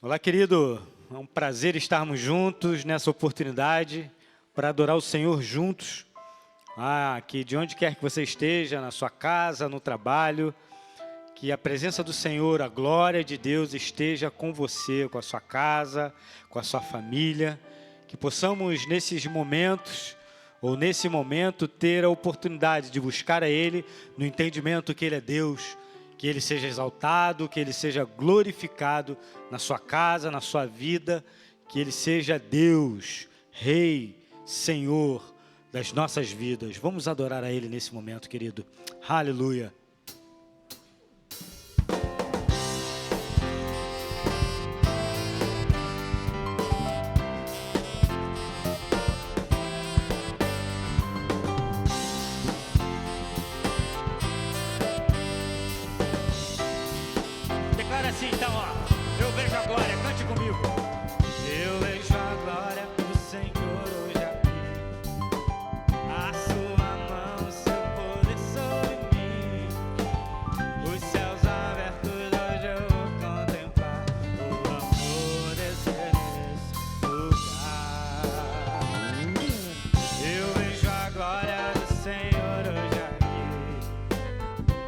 Olá, querido. É um prazer estarmos juntos nessa oportunidade para adorar o Senhor juntos. Que de onde quer que você esteja, na sua casa, no trabalho, que a presença do Senhor, a glória de Deus esteja com você, com a sua casa, com a sua família. Que possamos nesses momentos, ou nesse momento, ter a oportunidade de buscar a Ele no entendimento que Ele é Deus, que Ele seja exaltado, que Ele seja glorificado na sua casa, na sua vida, que Ele seja Deus, Rei, Senhor das nossas vidas. Vamos adorar a Ele nesse momento, querido. Aleluia. Declara assim, então, eu vejo a glória, cante comigo. Eu vejo a glória do Senhor hoje aqui, a sua mão, seu poder sobre mim, os céus abertos hoje eu vou contemplar, o amor descer nesse lugar. Eu vejo a glória do Senhor hoje aqui,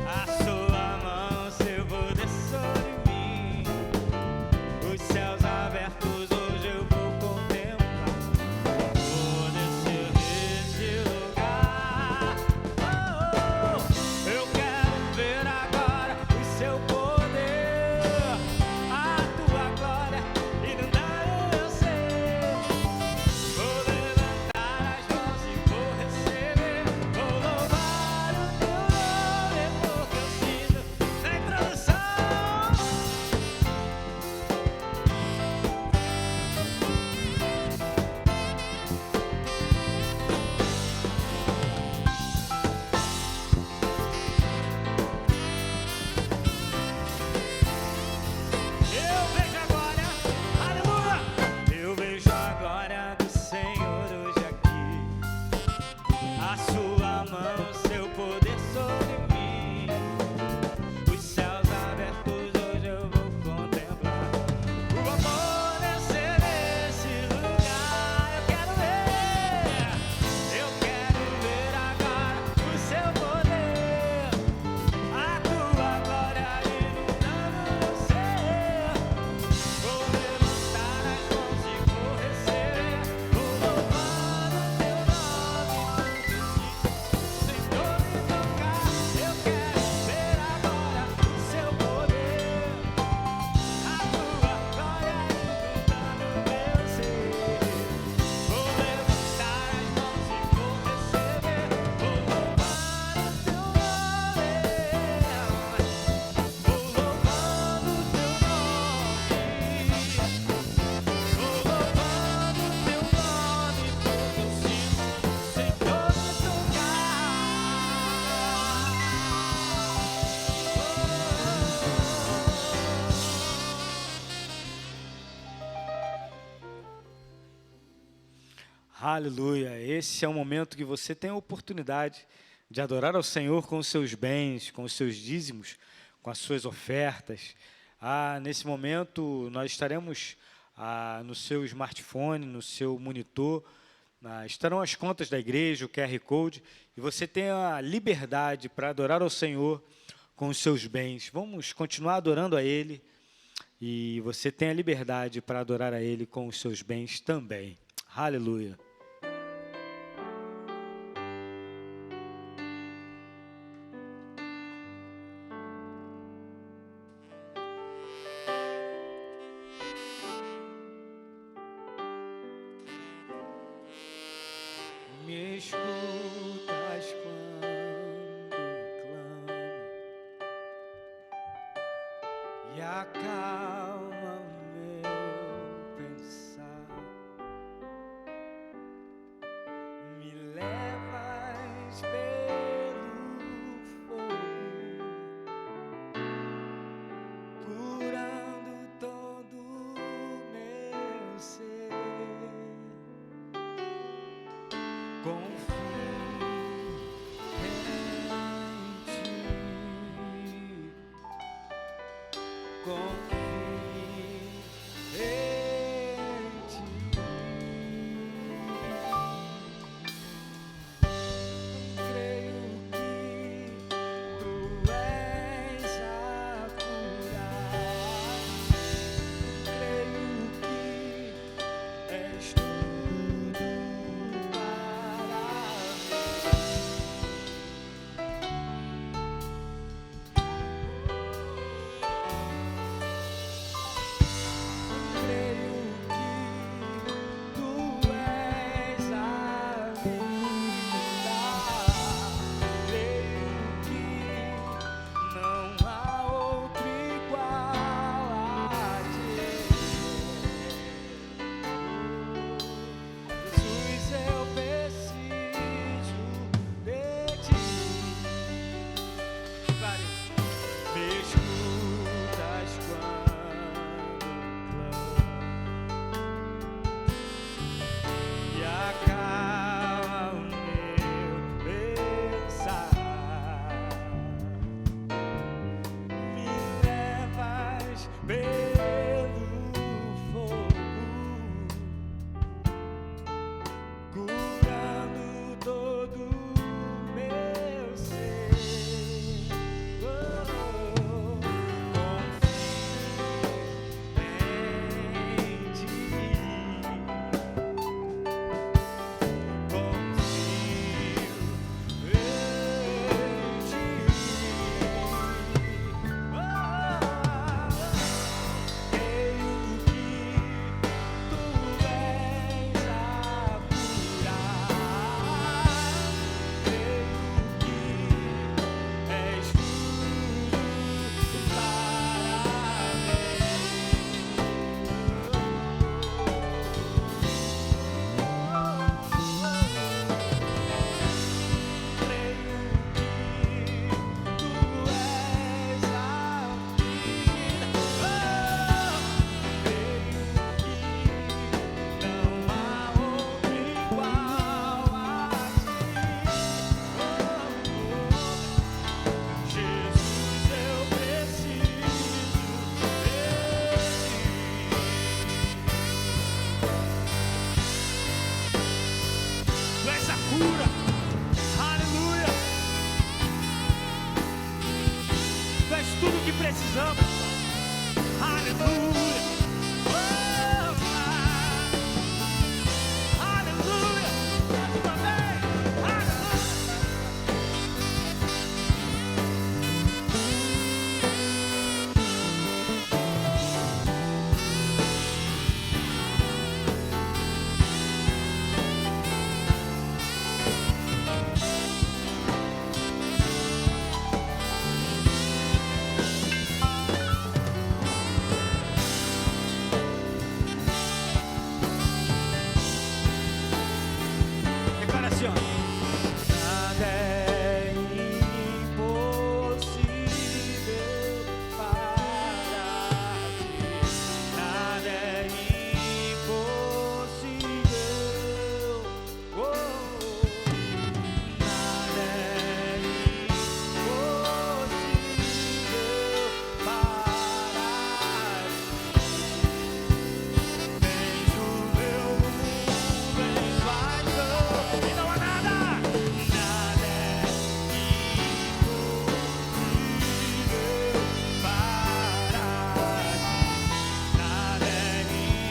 a sua mão, seu poder sobre mim, os céus abertos hoje eu vou contemplar, vou descer nesse lugar. Eu quero ver agora o seu poder, a tua glória inundar o meu ser. Vou levantar as mãos e vou receber, vou louvar o teu nome, porque eu sinto na introdução. Eu vejo a glória, aleluia. Eu vejo a glória do Senhor hoje aqui, a sua mão, seu poder sobre mim, os céus abertos hoje eu vou contemplar, o amor descer nesse lugar. Eu quero ver agora o seu poder, a tua glória inundando meu ser. Vou levantar as mãos e vou receber, vou louvar o teu nome, porque eu sinto o Senhor me tocar. Eu quero ver agora o seu poder, a tua glória inundando meu ser. Vou levantar as mãos e vou receber, vou louvar o teu nome, vou louvando o teu nome, vou louvando o teu nome, porque eu sinto o Senhor me tocar. Aleluia. Esse é o momento que você tem a oportunidade de adorar ao Senhor com os seus bens, com os seus dízimos, com as suas ofertas. Nesse momento, nós estaremos no seu smartphone, no seu monitor, estarão as contas da igreja, o QR Code, e você tem a liberdade para adorar ao Senhor com os seus bens. Vamos continuar adorando a Ele, e você tem a liberdade para adorar a Ele com os seus bens também. Aleluia. Me escutas quando clamo e acalma o meu pensar. Me levas pelo fogo, curando todo o meu ser. Confio em ti, confio tudo o que precisamos, Pai. Aleluia. Aleluia. Mais uma vez. Aleluia. Declaração. Nada é impossível para ti. Nada é impossível. Oh, nada é impossível para ti. Tens o meu mundo em tuas mãos e não há nada, nada é impossível para ti. Nada é impossível.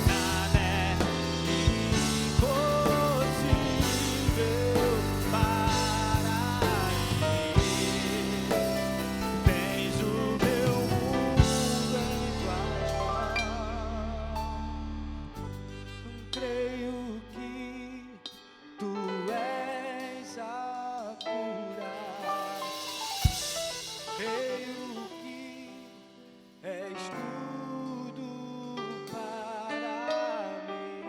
Nada é impossível para ti. Tens o meu mundo em tuas mãos. Creio que tu és a cura. Creio que és tudo para mim.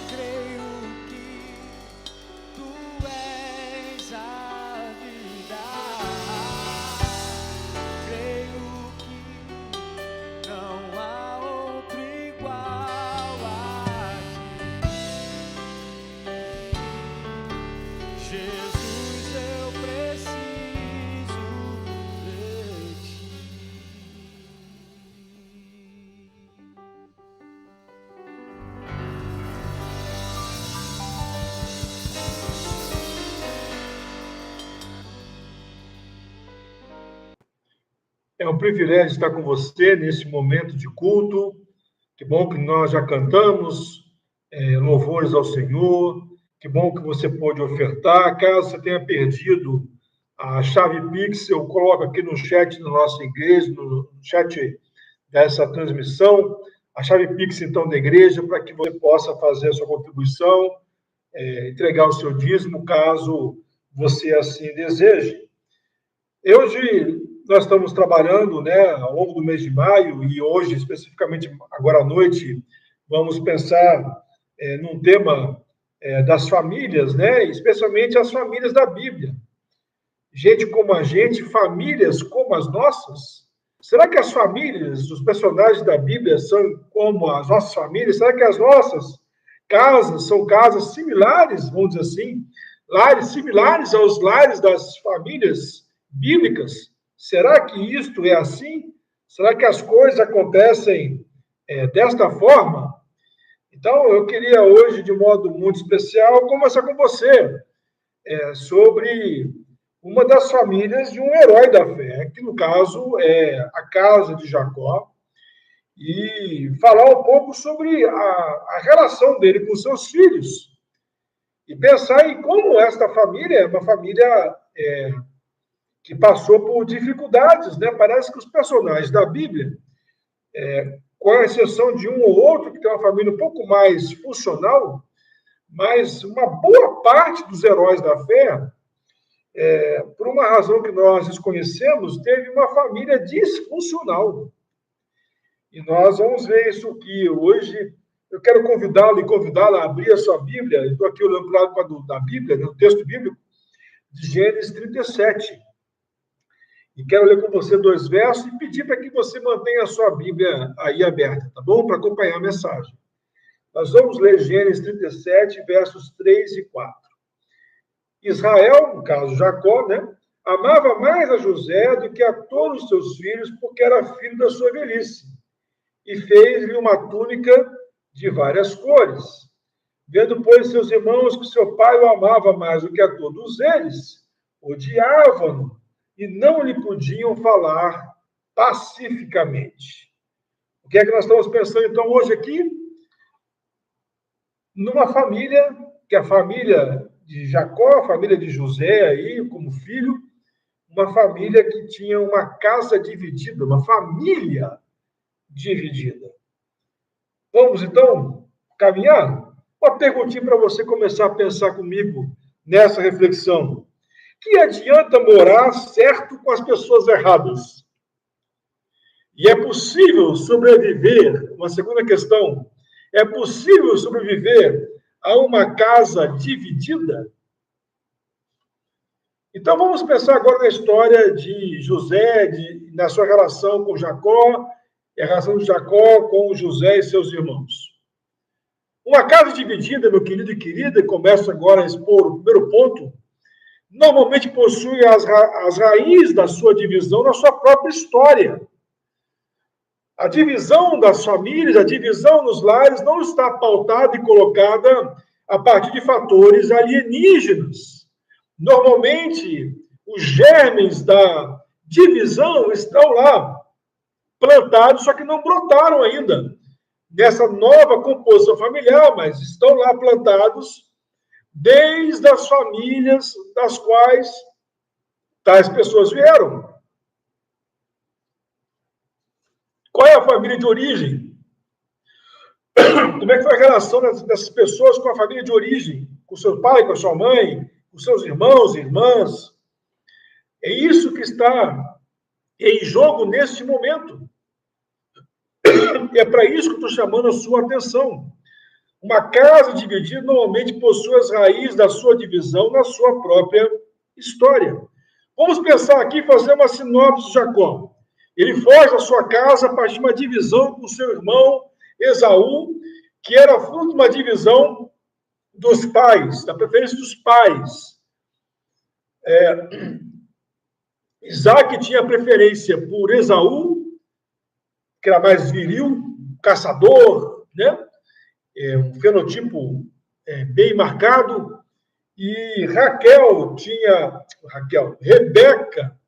Creio que tu és a vida. Creio que não há outro igual a ti. Jesus, eu preciso de ti. É um privilégio estar com você nesse momento de culto. Que bom que nós já cantamos louvores ao Senhor. Que bom que você pôde ofertar. Caso você tenha perdido a chave Pix, eu coloco aqui no chat da nossa igreja, no chat dessa transmissão, a chave Pix, então, da igreja, para que você possa fazer a sua contribuição, entregar o seu dízimo, caso você assim deseje. Hoje nós estamos trabalhando, ao longo do mês de maio, e hoje, especificamente agora à noite, vamos pensar num tema das famílias, especialmente as famílias da Bíblia. Gente como a gente, famílias como as nossas. Será que as famílias, os personagens da Bíblia são como as nossas famílias? Será que as nossas casas são casas similares, vamos dizer assim, lares similares aos lares das famílias bíblicas? Será que isto é assim? Será que as coisas acontecem desta forma? Então, eu queria hoje, de modo muito especial, conversar com você sobre uma das famílias de um herói da fé, que no caso é a casa de Jacó, e falar um pouco sobre a relação dele com seus filhos, e pensar em como esta família é uma família que passou por dificuldades, Parece que os personagens da Bíblia, com a exceção de um ou outro, que tem uma família um pouco mais funcional, mas uma boa parte dos heróis da fé, por uma razão que nós desconhecemos, teve uma família disfuncional. E nós vamos ver isso aqui hoje. Eu quero convidá-lo e convidá-la a abrir a sua Bíblia. Eu estou aqui olhando para o lado da Bíblia, no texto bíblico, de Gênesis 37. E quero ler com você 2 versos e pedir para que você mantenha a sua Bíblia aí aberta, tá bom? Para acompanhar a mensagem. Nós vamos ler Gênesis 37, versos 3 e 4. Israel, no caso Jacó, amava mais a José do que a todos os seus filhos, porque era filho da sua velhice, e fez-lhe uma túnica de várias cores. Vendo, pois, seus irmãos que seu pai o amava mais do que a todos eles, odiavam-no e não lhe podiam falar pacificamente. O que é que nós estamos pensando, então, hoje aqui? Numa família, que é a família de Jacó, a família de José aí, como filho, uma família que tinha uma casa dividida, uma família dividida. Vamos, então, caminhar? Uma perguntinha para você começar a pensar comigo nessa reflexão. Que adianta morar certo com as pessoas erradas? E é possível sobreviver, uma segunda questão, é possível sobreviver a uma casa dividida? Então, vamos pensar agora na história de José, na sua relação com Jacó, e a relação de Jacó com José e seus irmãos. Uma casa dividida, meu querido e querida, e começo agora a expor o primeiro ponto, normalmente possui as raízes da sua divisão na sua própria história. A divisão das famílias, a divisão nos lares não está pautada e colocada a partir de fatores alienígenas. Normalmente, os germes da divisão estão lá, plantados, só que não brotaram ainda nessa nova composição familiar, mas estão lá plantados desde as famílias das quais tais pessoas vieram. Qual é a família de origem? Como é que foi a relação dessas pessoas com a família de origem? Com seu pai, com a sua mãe, com seus irmãos e irmãs? É isso que está em jogo neste momento. E é para isso que eu estou chamando a sua atenção. Uma casa dividida normalmente possui as raízes da sua divisão na sua própria história. Vamos pensar aqui, fazer uma sinopse de Jacó. Ele foge da sua casa a partir de uma divisão com seu irmão Esaú, que era fruto de uma divisão dos pais, da preferência dos pais. Isaac tinha preferência por Esaú, que era mais viril, caçador, né? Um fenotipo bem marcado, e Rebeca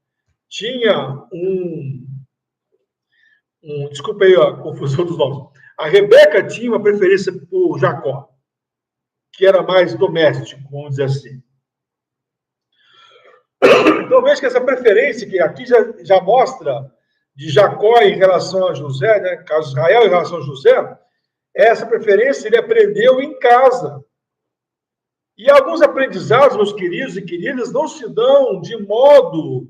tinha desculpa aí a confusão dos nomes. A Rebeca tinha uma preferência por Jacó, que era mais doméstico, vamos dizer assim. Então, veja que essa preferência, que aqui já mostra de Jacó em relação a José, né? Caso Israel em relação a José, essa preferência ele aprendeu em casa. E alguns aprendizados, meus queridos e queridas, não se dão de modo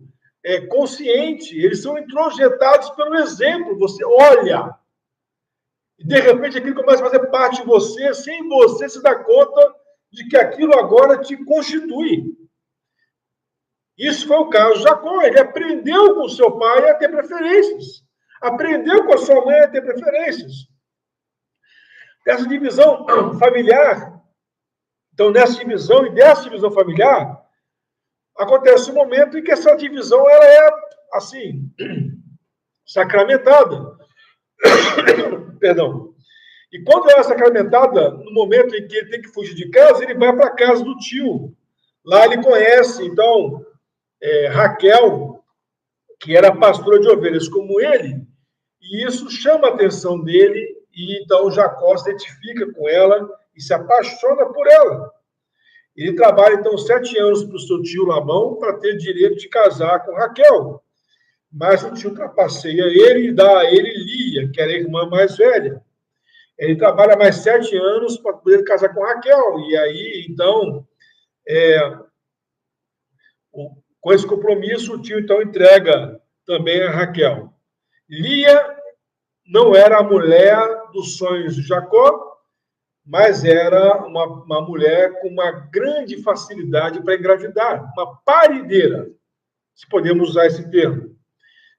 consciente, eles são introjetados pelo exemplo. Você olha, e de repente aquilo começa a fazer parte de você, sem você se dar conta de que aquilo agora te constitui. Isso foi o caso de Jacó. Ele aprendeu com seu pai a ter preferências. Aprendeu com a sua mãe a ter preferências. Essa divisão familiar, então, nessa divisão e dessa divisão familiar, acontece um momento em que essa divisão ela é, assim, sacramentada. Perdão. E quando ela é sacramentada, no momento em que ele tem que fugir de casa, ele vai para a casa do tio. Lá ele conhece, então, Raquel, que era pastora de ovelhas como ele, e isso chama a atenção dele, e então Jacó se identifica com ela e se apaixona por ela. Ele trabalha, então, 7 anos para o seu tio Labão para ter direito de casar com Raquel. Mas o tio trapaceia ele e dá a ele Lia, que era a irmã mais velha. Ele trabalha mais 7 anos para poder casar com Raquel. E aí, então, com esse compromisso, o tio, então, entrega também a Raquel. Lia não era a mulher dos sonhos de Jacó, mas era uma mulher com uma grande facilidade para engravidar, uma parideira, se podemos usar esse termo.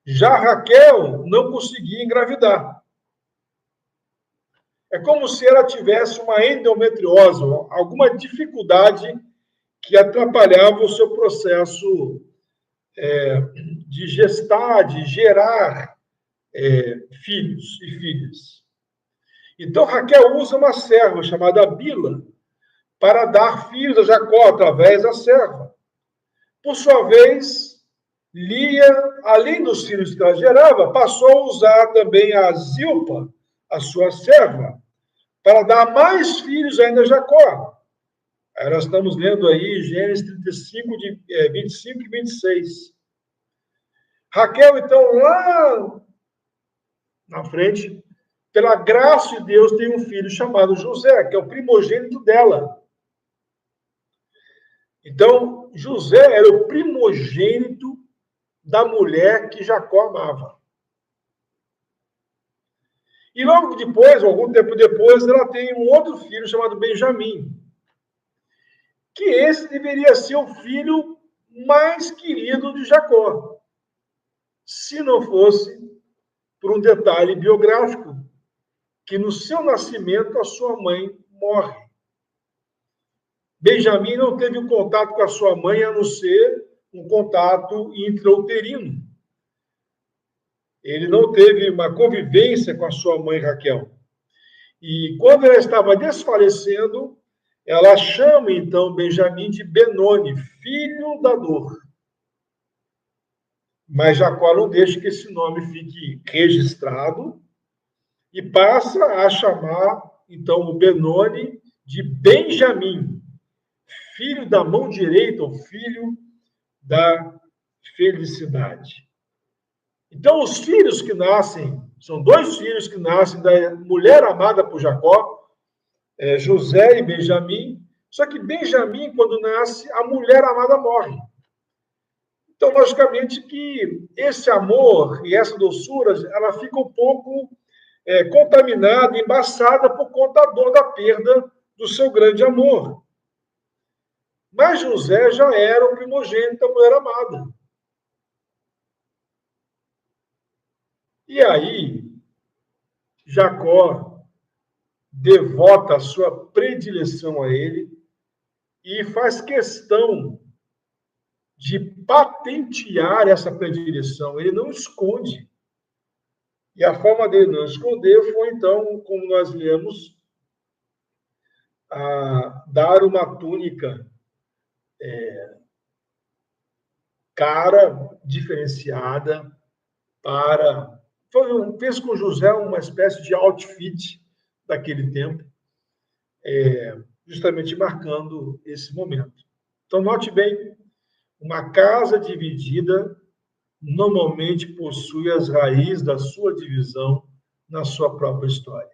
Já Raquel não conseguia engravidar. É como se ela tivesse uma endometriose, alguma dificuldade que atrapalhava o seu processo de gestar, de gerar filhos e filhas. Então, Raquel usa uma serva chamada Bila para dar filhos a Jacó através da serva. Por sua vez, Lia, além dos filhos que ela gerava, passou a usar também a Zilpa, a sua serva, para dar mais filhos ainda a Jacó. Aí nós estamos lendo aí Gênesis 35, 25 e 26. Raquel, então, lá na frente, pela graça de Deus, tem um filho chamado José, que é o primogênito dela. Então, José era o primogênito da mulher que Jacó amava. E logo depois, algum tempo depois, ela tem um outro filho chamado Benjamim, que esse deveria ser o filho mais querido de Jacó, se não fosse por um detalhe biográfico, que no seu nascimento a sua mãe morre. Benjamim não teve um contato com a sua mãe, a não ser um contato intrauterino. Ele não teve uma convivência com a sua mãe Raquel. E quando ela estava desfalecendo, ela chama então Benjamim de Benoni, filho da dor. Mas Jacó não deixa que esse nome fique registrado e passa a chamar então o Benoni de Benjamim, filho da mão direita, ou filho da felicidade. Então, os filhos que nascem, são dois filhos que nascem da mulher amada por Jacó, José e Benjamim. Só que Benjamim, quando nasce, a mulher amada morre. Então, logicamente que esse amor e essa doçura, ela fica um pouco contaminada, embaçada por conta da dor da perda do seu grande amor. Mas José já era o primogênito da mulher amada. E aí, Jacó devota a sua predileção a ele e faz questão de patentear essa predileção. Ele não esconde. E a forma dele não esconder foi, então, como nós lemos, a dar uma túnica cara, diferenciada, fez com José uma espécie de outfit daquele tempo, justamente marcando esse momento. Então, note bem, uma casa dividida normalmente possui as raízes da sua divisão na sua própria história.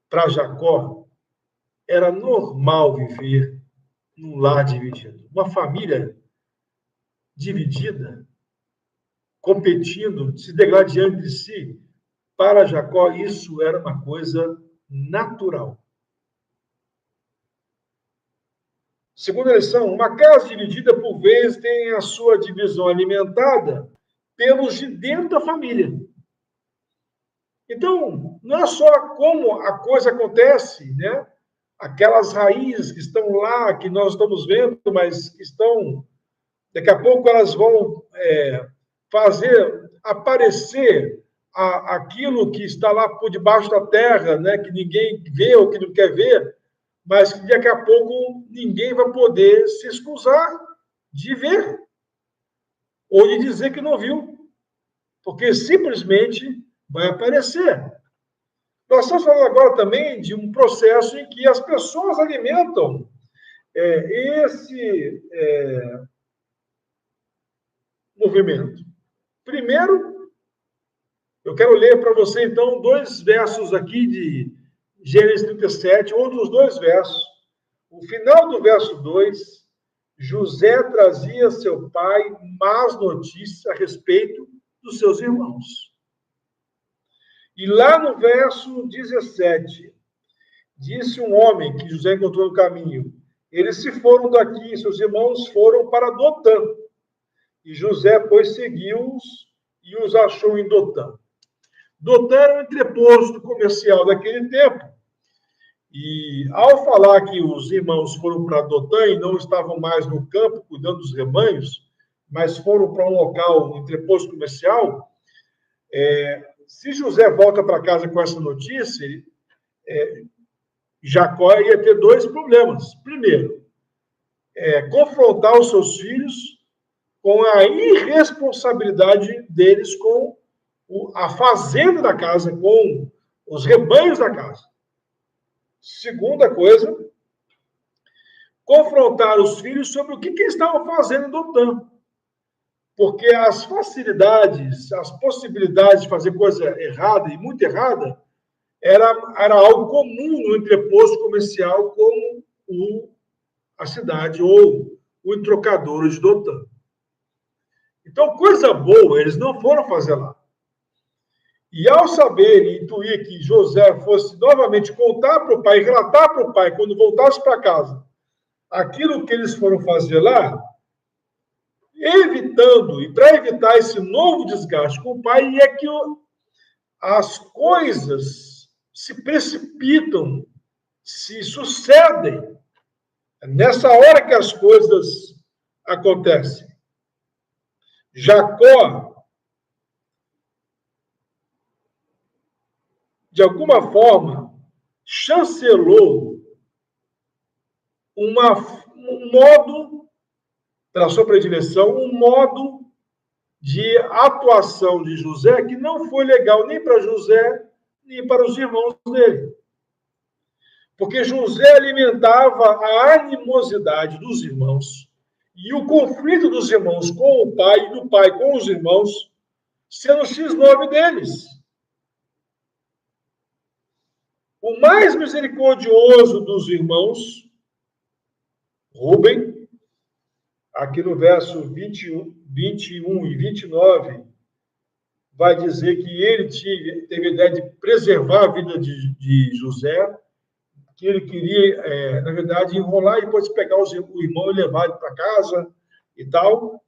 Para Jacó, era normal viver num lar dividido. Uma família dividida, competindo, se degladiando de si, para Jacó isso era uma coisa natural. Segunda lição, uma casa dividida, por vezes, tem a sua divisão alimentada pelos de dentro da família. Então, não é só como a coisa acontece, né? Aquelas raízes que estão lá, que nós estamos vendo, mas que estão, daqui a pouco elas vão fazer aparecer aquilo que está lá por debaixo da terra, né? Que ninguém vê ou que não quer ver, mas que daqui a pouco ninguém vai poder se excusar de ver ou de dizer que não viu, porque simplesmente vai aparecer. Nós estamos falando agora também de um processo em que as pessoas alimentam esse movimento. Primeiro, eu quero ler para você, então, 2 versos aqui de Gênesis 37, outros 2 versos. O final do verso 2, José trazia a seu pai más notícias a respeito dos seus irmãos. E lá no verso 17, disse um homem que José encontrou no caminho, eles se foram daqui, seus irmãos foram para Dotã. E José, pois, seguiu-os e os achou em Dotã. Dotã era um entreposto comercial daquele tempo. E ao falar que os irmãos foram para Dotã e não estavam mais no campo cuidando dos rebanhos, mas foram para um local, um entreposto comercial, se José volta para casa com essa notícia, Jacó ia ter dois problemas. Primeiro, confrontar os seus filhos com a irresponsabilidade deles com a fazenda da casa, com os rebanhos da casa. Segunda coisa, confrontar os filhos sobre o que eles estavam fazendo em Dotã. Porque as facilidades, as possibilidades de fazer coisa errada e muito errada, era algo comum no entreposto comercial como a cidade ou o trocador de Dotã. Então, coisa boa, eles não foram fazer lá. E ao saber e intuir que José fosse novamente contar para o pai, relatar para o pai, quando voltasse para casa, aquilo que eles foram fazer lá, evitando, e para evitar esse novo desgaste com o pai, é que as coisas se precipitam, se sucedem. É nessa hora que as coisas acontecem. Jacó, de alguma forma, chancelou um modo, pela sua predileção, um modo de atuação de José que não foi legal nem para José, nem para os irmãos dele. Porque José alimentava a animosidade dos irmãos e o conflito dos irmãos com o pai e do pai com os irmãos, sendo o X9 deles. O mais misericordioso dos irmãos, Rúben, aqui no verso 21 e 29, vai dizer que ele teve a ideia de preservar a vida de José, que ele queria, na verdade, enrolar e depois pegar o irmão e levar ele para casa e tal.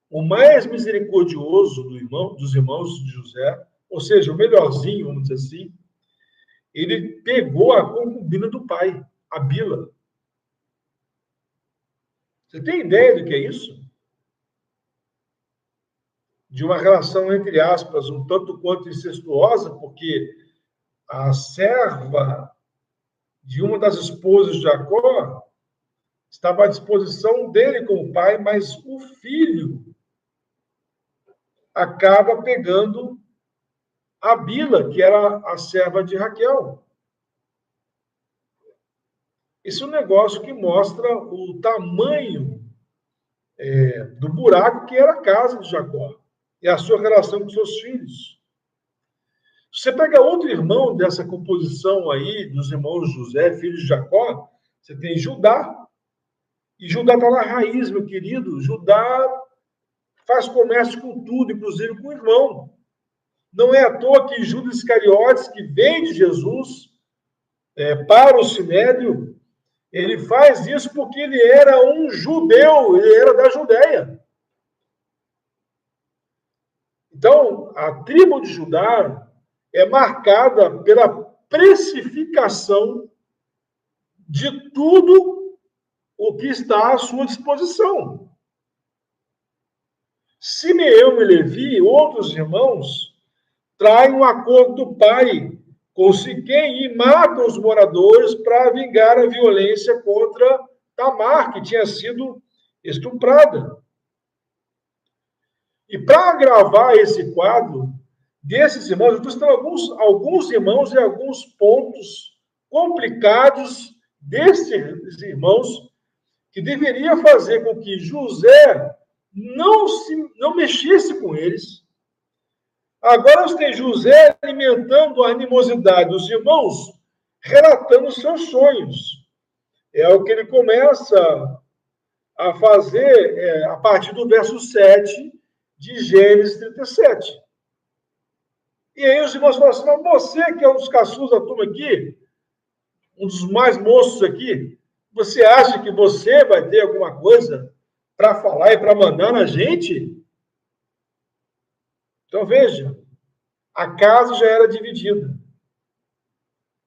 O mais misericordioso dos irmãos de José, ou seja, o melhorzinho, vamos dizer assim, ele pegou a concubina do pai, a Bila. Você tem ideia do que é isso? De uma relação, entre aspas, um tanto quanto incestuosa, porque a serva de uma das esposas de Jacó estava à disposição dele como pai, mas o filho acaba pegando a Bila, que era a serva de Raquel. Isso é um negócio que mostra o tamanho do buraco que era a casa de Jacó e a sua relação com seus filhos. Você pega outro irmão dessa composição aí, dos irmãos José, filho de Jacó, você tem Judá. E Judá está na raiz, meu querido. Judá faz comércio com tudo, inclusive com o irmão. Não é à toa que Judas Iscariotes, que vem de Jesus para o Sinédrio, ele faz isso porque ele era um judeu, ele era da Judéia. Então, a tribo de Judá é marcada pela precificação de tudo o que está à sua disposição. Simeão e Levi, outros irmãos, traem um acordo do pai com Siquém e matam os moradores para vingar a violência contra Tamar, que tinha sido estuprada. E para agravar esse quadro desses irmãos, eu estou citando alguns irmãos e alguns pontos complicados desses irmãos que deveria fazer com que José não mexesse com eles. Agora nós temos José alimentando a animosidade dos irmãos, relatando seus sonhos. É o que ele começa a fazer a partir do verso 7 de Gênesis 37. E aí os irmãos falam assim, mas você que é um dos caçulos da turma aqui, um dos mais moços aqui, você acha que você vai ter alguma coisa para falar e para mandar na gente? Então veja, a casa já era dividida.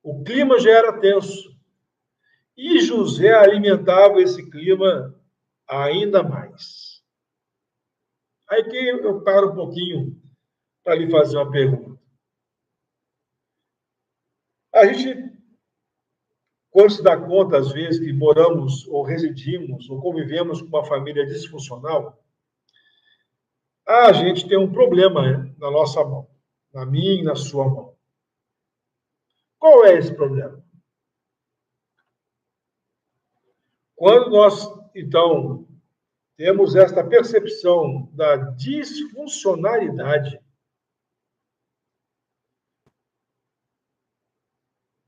O clima já era tenso. E José alimentava esse clima ainda mais. Aí que eu paro um pouquinho para lhe fazer uma pergunta. A gente, quando se dá conta, às vezes, que moramos ou residimos ou convivemos com uma família disfuncional, a gente tem um problema, né, na nossa mão, na minha e na sua mão. Qual é esse problema? Quando nós, então, temos esta percepção da disfuncionalidade,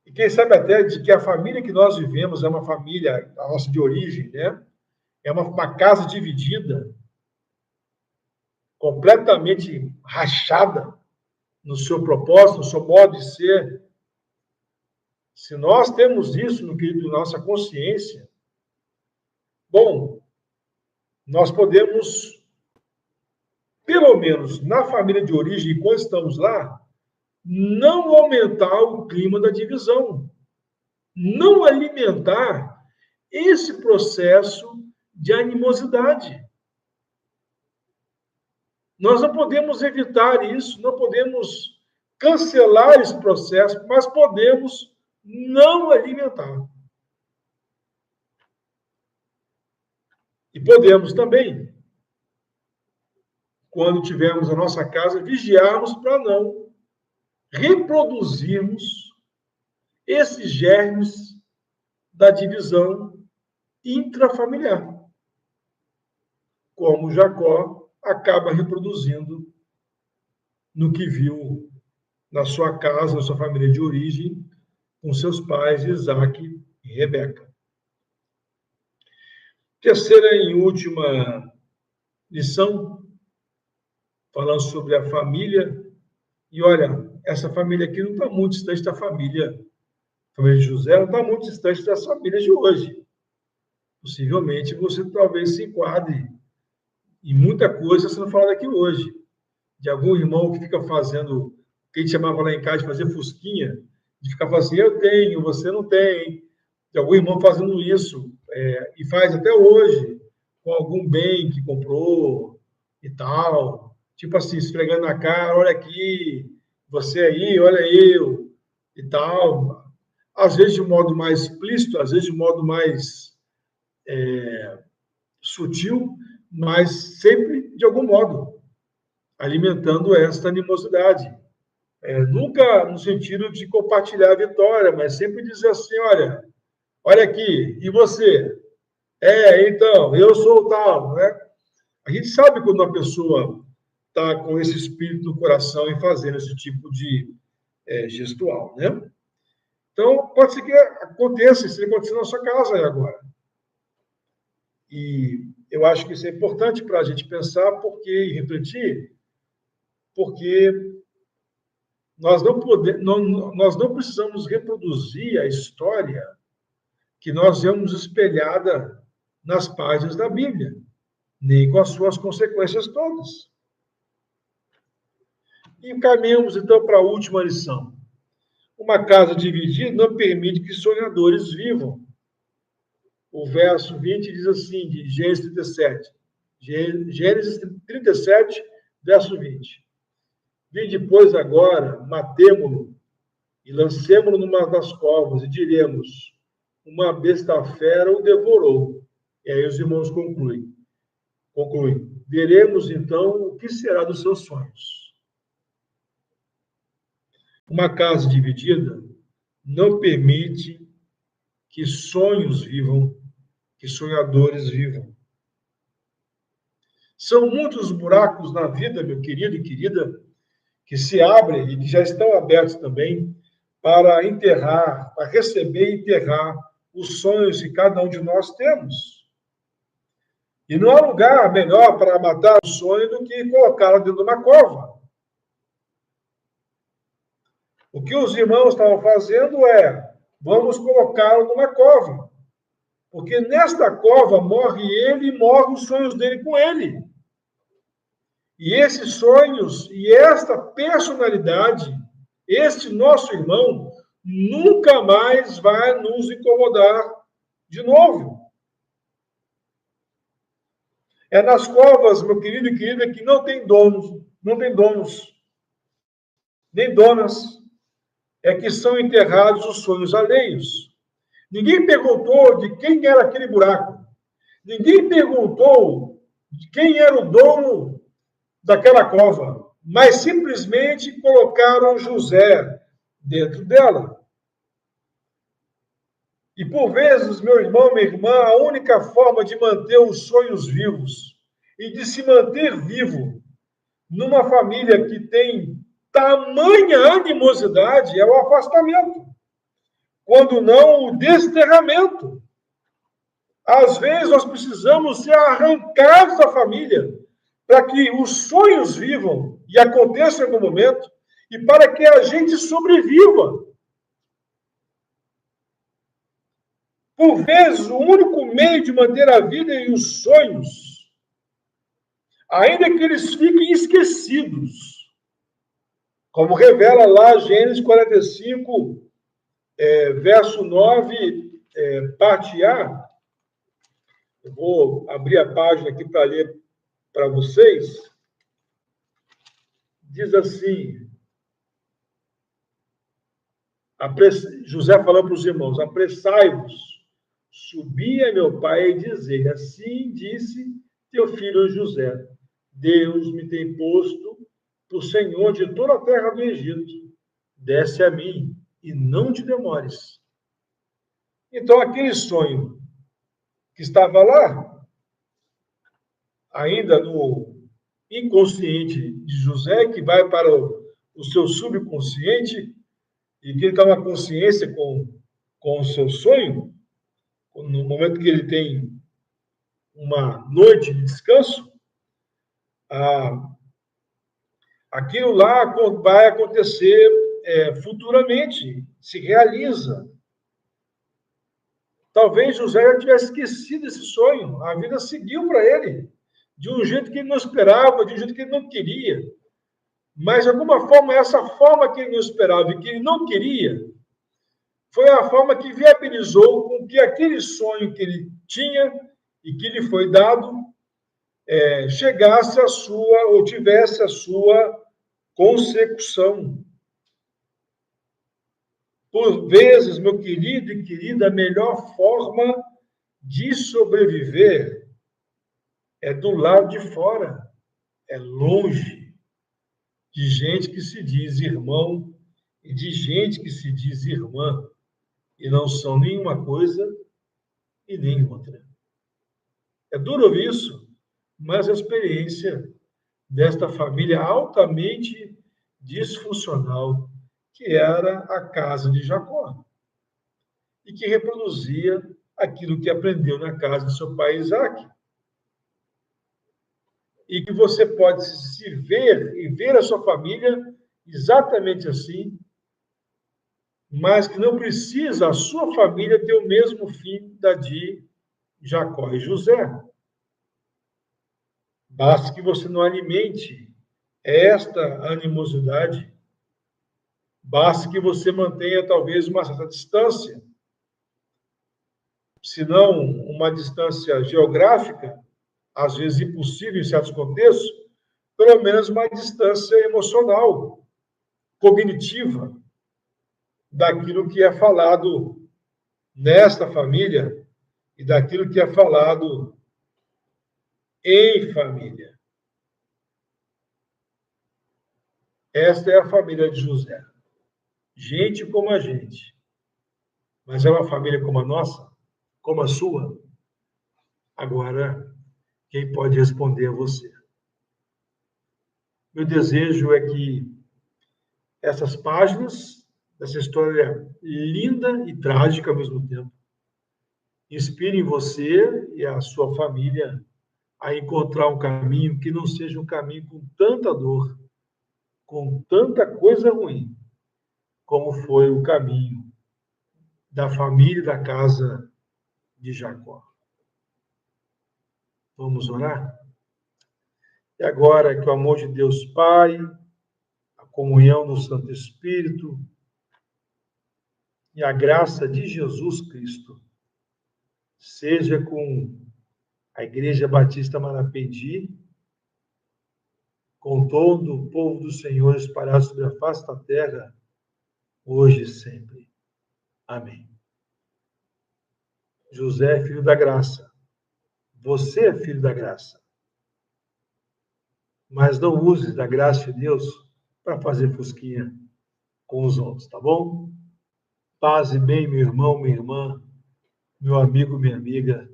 e quem sabe até de que a família que nós vivemos é uma família, a nossa de origem, né? É uma casa dividida, completamente rachada no seu propósito, no seu modo de ser. Se nós temos isso no que nossa consciência, bom, nós podemos, pelo menos na família de origem, quando estamos lá, não aumentar o clima da divisão, não alimentar esse processo de animosidade. Nós não podemos evitar isso, não podemos cancelar esse processo, mas podemos não alimentar. E podemos também, quando tivermos a nossa casa, vigiarmos para não reproduzirmos esses germes da divisão intrafamiliar, como Jacó acaba reproduzindo no que viu na sua casa, na sua família de origem, com seus pais, Isaque e Rebeca. Terceira e última lição, falando sobre a família. E olha, essa família aqui não está muito distante da família de José, não está muito distante das famílias de hoje. Possivelmente você talvez se enquadre em muita coisa sendo falada aqui hoje. De algum irmão que fica fazendo, o que a gente chamava lá em casa de fazer fusquinha, de ficar falando assim, eu tenho, você não tem. De algum irmão fazendo isso, e faz até hoje, com algum bem que comprou e tal. Tipo assim, esfregando na cara, olha aqui, você aí, olha eu, e tal. Às vezes de um modo mais explícito, às vezes de um modo mais sutil, mas sempre de algum modo, alimentando esta animosidade. Nunca no sentido de compartilhar a vitória, mas sempre dizer assim, olha aqui, e você? Então, eu sou o tal, né? A gente sabe quando uma pessoa está com esse espírito no coração e fazendo esse tipo de gestual, né? Então, pode ser que aconteça, isso aconteça na sua casa aí agora. E eu acho que isso é importante para a gente pensar e refletir, porque nós não precisamos reproduzir a história que nós vemos espelhada nas páginas da Bíblia, nem com as suas consequências todas. E caminhamos, então, para a última lição. Uma casa dividida não permite que sonhadores vivam. O verso 20 diz assim, de Gênesis 37. Gênesis 37, verso 20. Vinde, pois, agora, matemo-lo e lancemo-lo numa das covas e diremos, uma besta fera o devorou. E aí os irmãos concluem. Veremos, então, o que será dos seus sonhos. Uma casa dividida não permite que sonhos vivam, que sonhadores vivam. São muitos buracos na vida, meu querido e querida, que se abrem e que já estão abertos também para enterrar, para receber e enterrar os sonhos que cada um de nós temos. E não há lugar melhor para matar o sonho do que colocá-lo dentro de uma cova. O que os irmãos estavam fazendo vamos colocá-lo numa cova. Porque nesta cova morre ele e morrem os sonhos dele com ele. E esses sonhos e esta personalidade, este nosso irmão, nunca mais vai nos incomodar de novo. É nas covas, meu querido e querida, que não tem donos, nem donas, é que são enterrados os sonhos alheios. Ninguém perguntou de quem era aquele buraco. Ninguém perguntou de quem era o dono daquela cova, mas simplesmente colocaram José dentro dela. E por vezes, meu irmão, minha irmã, a única forma de manter os sonhos vivos e de se manter vivo numa família que tem tamanha animosidade é o afastamento, quando não o desterramento. Às vezes nós precisamos ser arrancados da família para que os sonhos vivam e aconteçam em algum momento e para que a gente sobreviva. Por vezes, o único meio de manter a vida e os sonhos, ainda que eles fiquem esquecidos, como revela lá Gênesis 45, verso 9, parte A. Eu vou abrir a página aqui para ler para vocês. Diz assim, José falou para os irmãos, apressai-vos, subi a meu pai e dizei, assim disse teu filho José, Deus me tem posto por senhor de toda a terra do Egito, desce a mim e não te demores. Então, aquele sonho que estava lá, ainda no inconsciente de José, que vai para o seu subconsciente, e que ele está uma consciência com o seu sonho, no momento que ele tem uma noite de descanso, aquilo lá vai acontecer futuramente, se realiza. Talvez José já tivesse esquecido esse sonho, a vida seguiu para ele, de um jeito que ele não esperava, de um jeito que ele não queria. Mas, de alguma forma, essa forma que ele não esperava e que ele não queria, foi a forma que viabilizou com que aquele sonho que ele tinha e que lhe foi dado chegasse à sua, ou tivesse a sua consecução. Por vezes, meu querido e querida, a melhor forma de sobreviver é do lado de fora, é longe de gente que se diz irmão e de gente que se diz irmã e não são nenhuma coisa e nem outra. É duro ouvir isso, mas a experiência desta família altamente disfuncional que era a casa de Jacó e que reproduzia aquilo que aprendeu na casa de seu pai Isaac. E que você pode se ver e ver a sua família exatamente assim, mas que não precisa a sua família ter o mesmo fim da de Jacó e José. Basta que você não alimente esta animosidade, basta que você mantenha talvez uma certa distância, se não uma distância geográfica, às vezes impossível em certos contextos, pelo menos uma distância emocional, cognitiva, daquilo que é falado nesta família e daquilo que é falado em família. Esta é a família de José. Gente como a gente. Mas é uma família como a nossa? Como a sua? Agora, quem pode responder é você. Meu desejo é que essas páginas dessa história linda e trágica ao mesmo tempo inspirem você e a sua família a encontrar um caminho que não seja um caminho com tanta dor, com tanta coisa ruim, como foi o caminho da família da casa de Jacó. Vamos orar? E agora que o amor de Deus Pai, a comunhão do Santo Espírito, e a graça de Jesus Cristo seja com a Igreja Batista Marapendi, com todo o povo do Senhor espalhado sobre a face da terra, hoje e sempre. Amém. José é filho da graça. Você é filho da graça. Mas não use da graça de Deus para fazer fosquinha com os outros, tá bom? Paz e bem, meu irmão, minha irmã, meu amigo, minha amiga.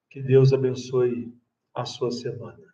Que Deus abençoe a sua semana.